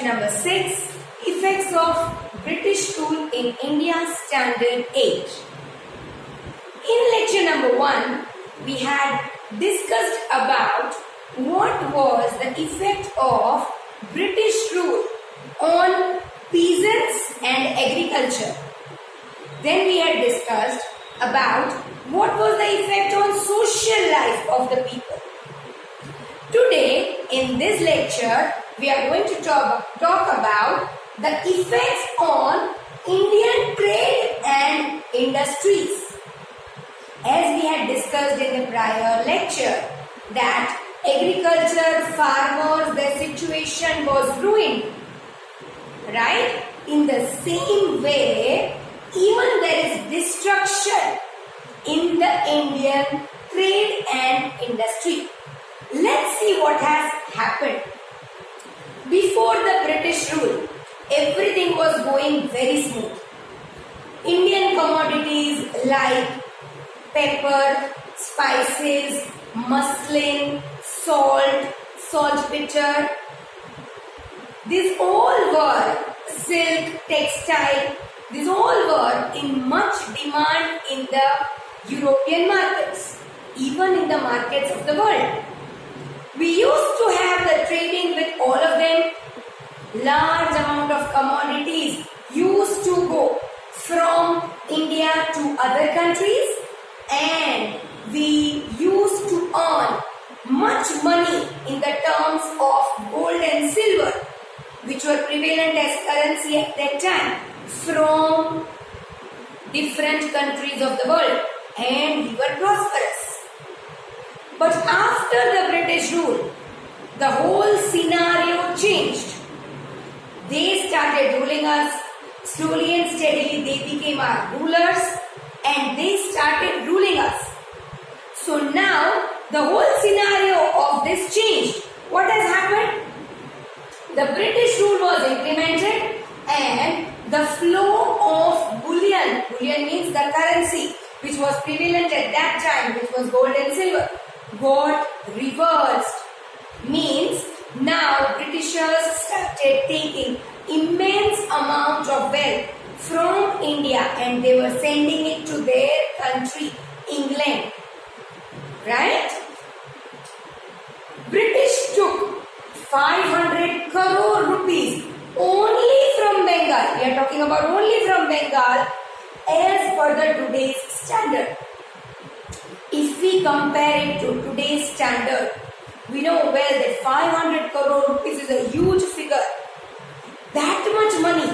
number 6, Effects of British Rule in India Standard 8. In lecture number 1, we had discussed about what was the effect of British rule on peasants and agriculture. Then we had discussed about what was the effect on social life of the people. Today, in this lecture, we are going to talk about the effects on Indian trade and industries. As we had discussed in the prior lecture, that agriculture, farmers, their situation was ruined. Right? In the same way, even there is destruction in the Indian trade and industry. Let's see what has happened. Before the British rule, everything was going very smooth. Indian commodities like pepper, spices, muslin, salt, saltpeter, these all were silk, textile, these all were in much demand in the European markets, even in the markets of the world. We used to have the trading with all of them. Large amount of commodities used to go from India to other countries, and we used to earn much money in the terms of gold and silver, which were prevalent as currency at that time, from different countries of the world, and we were prosperous. But after the British rule, the whole scenario changed. They started ruling us. Slowly and steadily they became our rulers and they started ruling us. So now the whole scenario of this changed. What has happened? The British rule was implemented and the flow of bullion means the currency which was prevalent at that time, which was gold and silver, got reversed. Means now Britishers started taking immense amount of wealth from India and they were sending it to their country, England. Right? British took 500 crore rupees only from Bengal. We are talking about only from Bengal as per the today's standard. If we compare it to today's standard, we know well that 500 crore rupees is a huge figure. That much money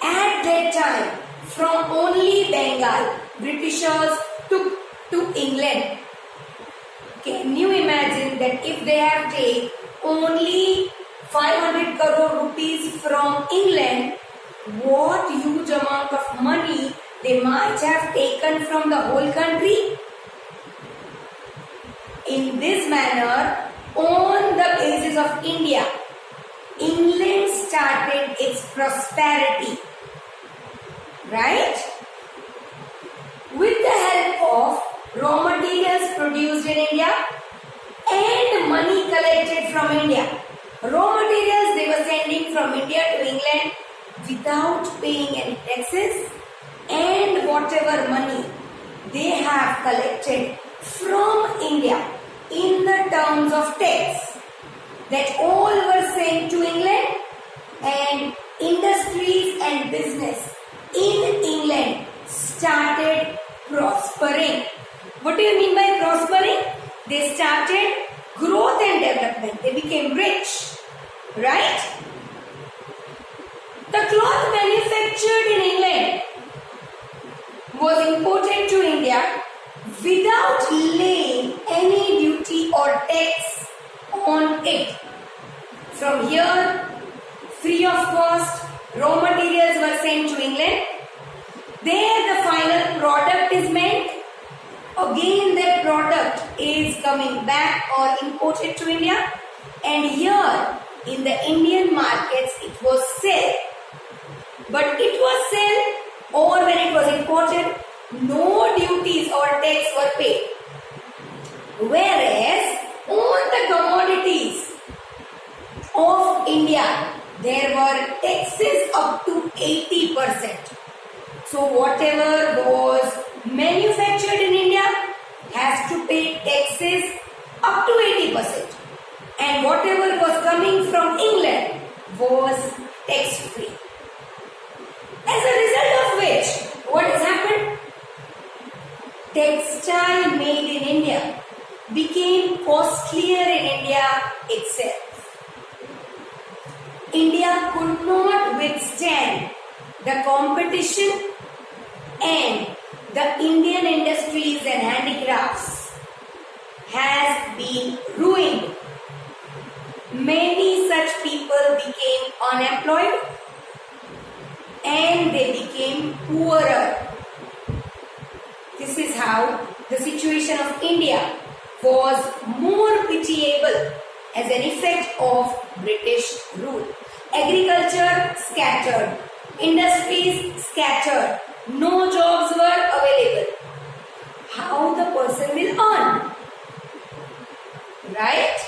at that time from only Bengal, Britishers took to England. Can you imagine that if they have taken only 500 crore rupees from England, what huge amount of money they might have taken from the whole country? In this manner, on the basis of India, England started its prosperity. Right? With the help of raw materials produced in India and money collected from India. Raw materials they were sending from India to England without paying any taxes, and whatever money they have collected from India in the terms of tax, that all were sent to England, and industries and business in England started prospering. What do you mean by prospering? They started growth and development. They became rich. Right? The cloth manufactured in England was imported to India without laying any duty or tax on it. From here, free of cost, raw materials were sent to England. There the final product is made. Again that product is coming back or imported to India. And here in the Indian markets it was sold. But it was sold, or when it was imported, no duties or tax were paid. Whereas on the commodities of India, there were taxes up to 80%. So whatever was manufactured in India has to pay taxes up to 80%. And whatever was coming from England was tax free. As a result of which, what has happened? Textile made in India became costlier in India itself. India could not withstand the competition, and the Indian industries and handicrafts has been ruined. Many such people became unemployed and they became poorer. This is how the situation of India was more pitiable as an effect of British rule. Agriculture scattered, industries scattered, no jobs were available. How the person will earn? Right?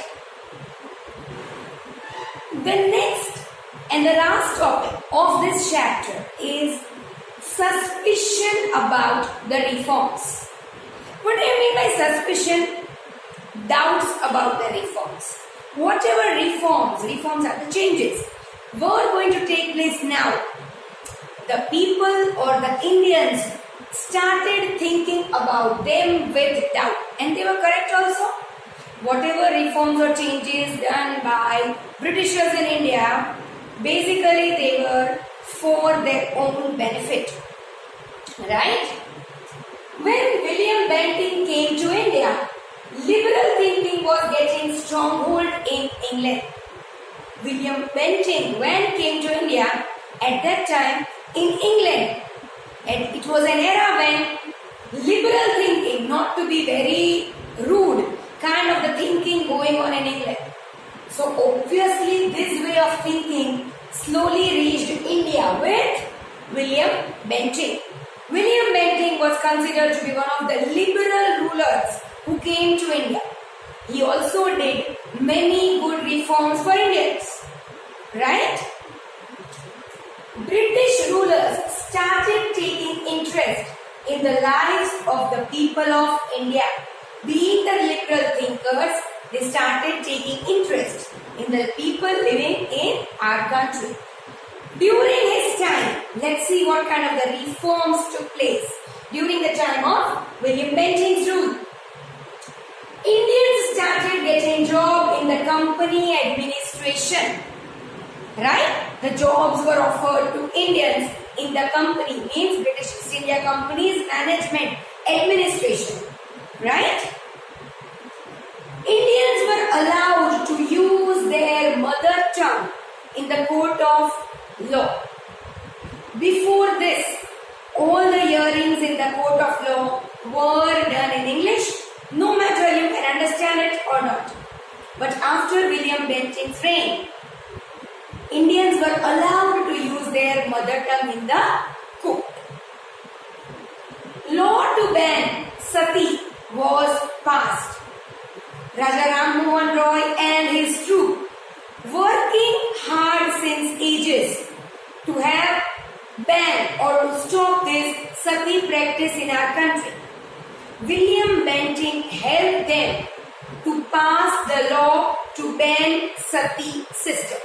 The next and the last topic of this chapter is suspicion about the reforms. What do you mean by suspicion? Doubts about the reforms. Whatever reforms are the changes, were going to take place now. The people or the Indians started thinking about them with doubt, and they were correct also. Whatever reforms or changes done by Britishers in India, basically they were for their own benefit. Right? When William Bentinck came to India, liberal thinking was getting stronghold in England. William Bentinck, when came to India, at that time in England, and it was an era when liberal thinking, not to be very rude, kind of the thinking going on in England. So obviously this way of thinking slowly reached India with William Bentinck. William Bentinck was considered to be one of the liberal rulers who came to India. He also did many good reforms for Indians. Right? British rulers started taking interest in the lives of the people of India. Being the liberal thinkers, they started taking interest in the people living in our country. During his time, let's see what kind of the reforms took place during the time of William Bentinck's rule. Indians started getting job in the company administration. Right? The jobs were offered to Indians in the company, means British East India Company's management, administration. Right? Indians were allowed to use their mother tongue in the court of law. Before this, all the hearings in the court of law were done in English, no matter you can understand it or not. But after William Bentinck's reign, Indians were allowed to use their mother tongue in the court. Law to ban sati was passed. Raja Ram Mohan Roy and his troop, working hard since ages to have banned or to stop this sati practice in our country. William Bentinck helped them to pass the law to ban sati system.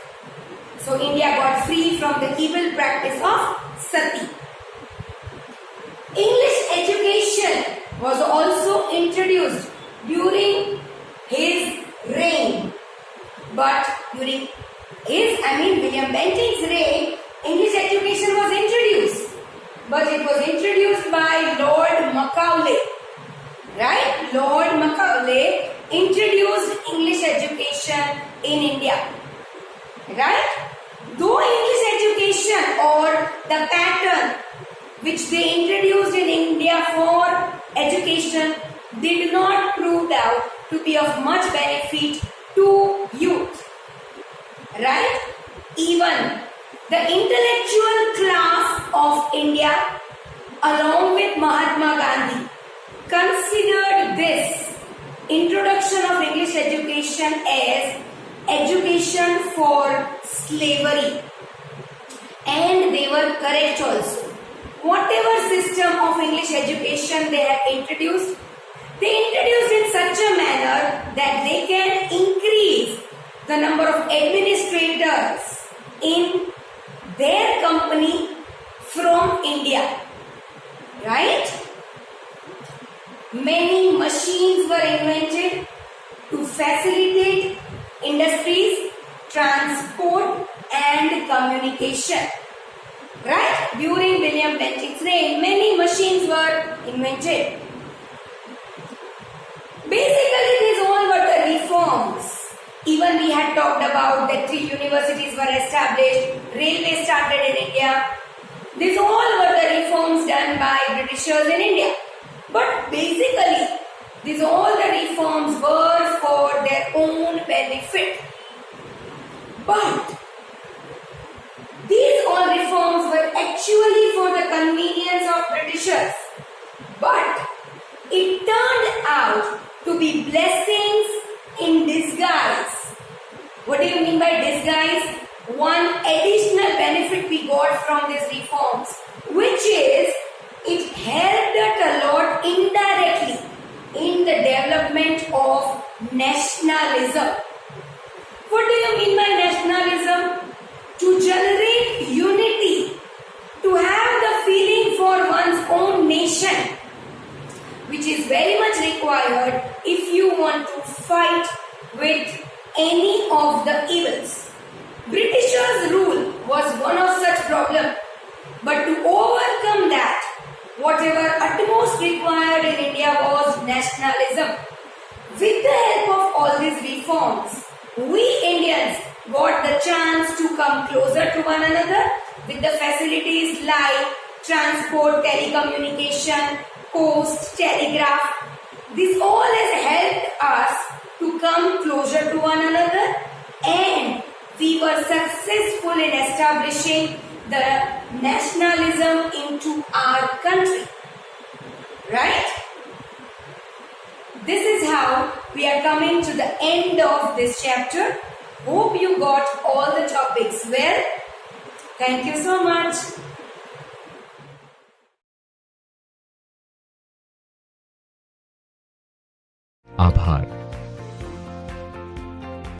So India got free from the evil practice of sati. English education was also introduced during his reign. But during William Bentinck's reign, English education was introduced. But it was introduced by Lord Macaulay. Right? Lord Macaulay introduced English education in India. Right? Though English education or the pattern which they introduced in India for education did not prove out to be of much benefit to youth. Right? Even the intellectual class of India, along with Mahatma Gandhi, considered this introduction of English education as education for slavery. And they were correct also. Whatever system of English education they had introduced, they introduced in such a manner that they can increase the number of administrators in their company from India. Right? Many machines were invented to facilitate industries, transport and communication. Right? During William Bentinck's reign, many machines were invented. Basically, these all were the reforms. Even we had talked about that 3 universities were established, railway started in India. These all were the reforms done by Britishers in India. But basically, these all the reforms were for their own benefit. But these all reforms were actually for the convenience of Britishers. But it turned out to be blessings in disguise. What do you mean by disguise? One additional benefit we got from these reforms, which is it helped us a lot indirectly in the development of nationalism. What do you mean by nationalism? To generate unity, to have the feeling for one's own nation, which is very much required if you want to fight with any of the evils. Britishers' rule was one of such problems, but to overcome that, whatever utmost required in India was nationalism. With the help of all these reforms, we Indians got the chance to come closer to one another with the facilities like transport, telecommunication, post, telegraph. This all has helped us to come closer to one another, and we were successful in establishing the nationalism into our country. Right? This is how we are coming to the end of this chapter. Hope you got all the topics well. Thank you so much.